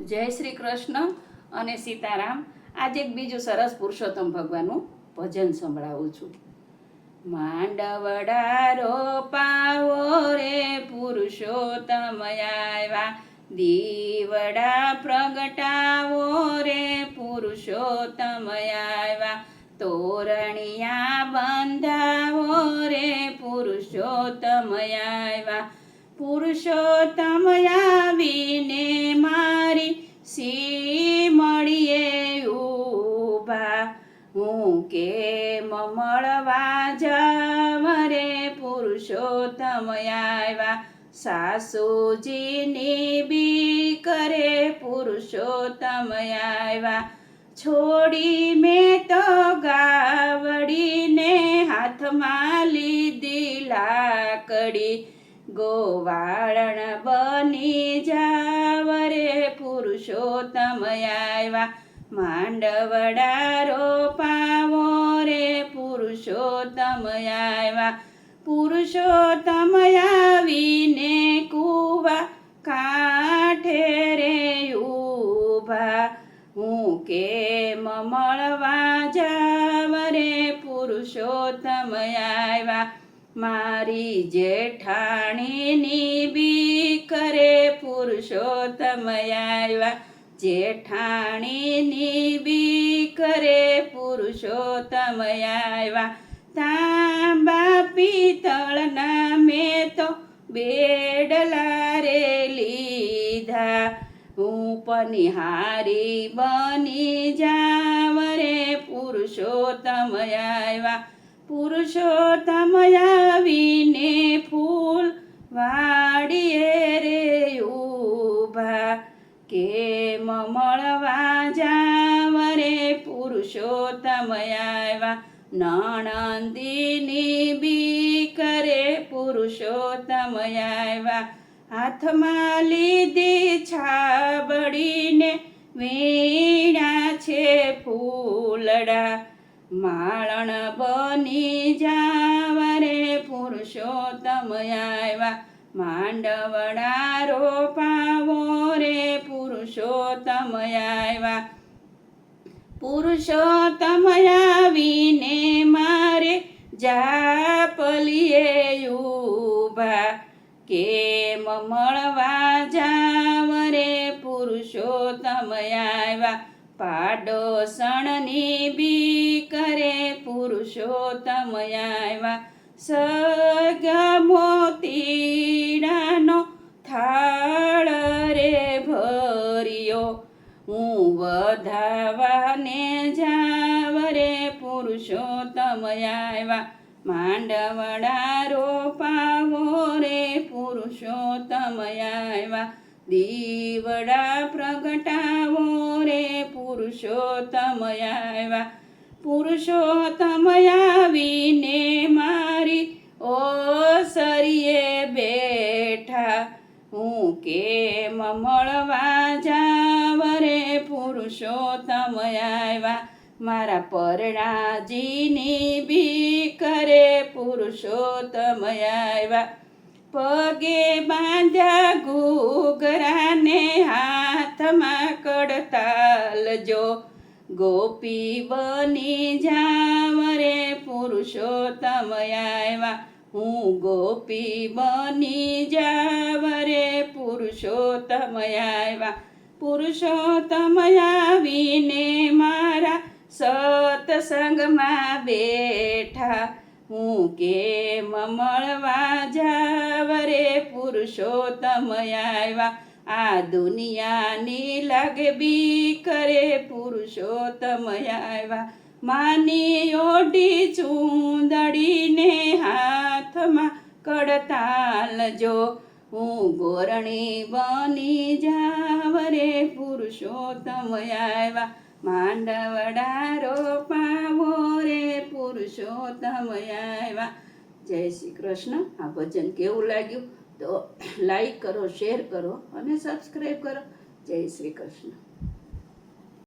જય શ્રી કૃષ્ણ અને સીતારામ। આજે એક બીજું સરસ પુરુષોત્તમ ભગવાનનું ભજન સંભળાવું છું। માંડવડા રોપાવો રે પુરુષોત્તમ આવ્યા, દીવડા પ્રગટાવો રે પુરુષોત્તમ આવ્યા, તોરણિયા બંધાવો રે પુરુષોત્તમ આવ્યા। પુરુષોત્તમ આવીને મારી સીમડીએ ઊભા, હું કેમ મળવા જાવ રે પુરુષોત્તમ આવ્યા। સાસુજીની બીક રે પુરુષોત્તમ આવ્યા, છોડી મેં તો ગાવડીને હાથમાં લીધી લાકડી, ગોવાળણ બની જાવ રે પુરુષોત્તમ આવ્યા। માંડવડા રોપાવો રે પુરુષોત્તમ આવ્યા, પુરુષોત્તમ આવીને કૂવા કાંઠે રે ઊભા, હું કેમ મળવા જાવ રે પુરુષોત્તમ આવ્યા। મારી જેઠાણીની બીક રે પુરુષોત્તમ આવ્યા, જેઠાણીની બીક રે પુરુષોત્તમ આવ્યા। તાંબા પિત્તળના મેં તો બેડલા રે લીધા, હું પનિહારી બની જાવ રે પુરુષોત્તમ આવ્યા। પુરુષોત્તમ આવીને ફૂલ વાડીએ રે ઊભા, કેમ મળવા જાવ રે પુરુષોત્તમ આવ્યા। નણંદીની બીક રે પુરુષોત્તમ આવ્યા, હાથમાં લીધી છાબડીને વીણ્યા છે ફૂલડા, માળણ બની જાવ રે પુરુષોત્તમ આવ્યા। માંડવડા રોપાવો રે પુરુષોત્તમ આવ્યા, પુરુષોત્તમ આવીને મારે જાપલીએ ઊભા, કેમ મળવા જાવ રે પુરુષોત્તમ આવ્યા। પાડોશણની બીક રે પુરુષોત્તમ આવ્યા, સગા મોતીડાનો થાળ રે ભર્યો, હું વધાવાને જાવ રે પુરુષોત્તમ આવ્યા। માંડવડા રોપાવો રે પુરુષોત્તમ આવ્યા, દીવડા પ્રગટાવો રે પુરુષોત્તમ આવ્યા। પુરુષોત્તમ આવીને મારી ઓસરીએ બેઠા, હું કેમ મળવા જાવ રે પુરુષોત્તમ આવ્યા। મારા પરણાજીની બીક રે પુરુષોત્તમ આવ્યા, પગે બાંધ્યા ઘૂઘરાને હાથમાં કડતાલ જો, ગોપી બની જાવ રે પુરુષોત્તમ આવ્યા। હું ગોપી બની જાવ રે પુરુષોત્તમ આવ્યા। પુરુષોત્તમ આવીને મારા સત્સંગમાં બેઠા, હું કેમ મળવા જાવ રે પુરુષોત્તમ આવ્યા। આ દુનિયાની લાગે બીક રે પુરુષોત્તમ આવ્યા, માની ઓઢી ચૂંદડીને હાથમાં કડતાલ જો, હું ગોરણી બની જાવ રે પુરુષોત્તમ આવ્યા। માંડવડા રોપાવો રે પુરુષોત્તમ આવ્યા। જય શ્રી કૃષ્ણ। આ ભજન કેવું લાગ્યું તો લાઈક કરો, શેર કરો અને સબસ્ક્રાઈબ કરો। જય શ્રી કૃષ્ણ।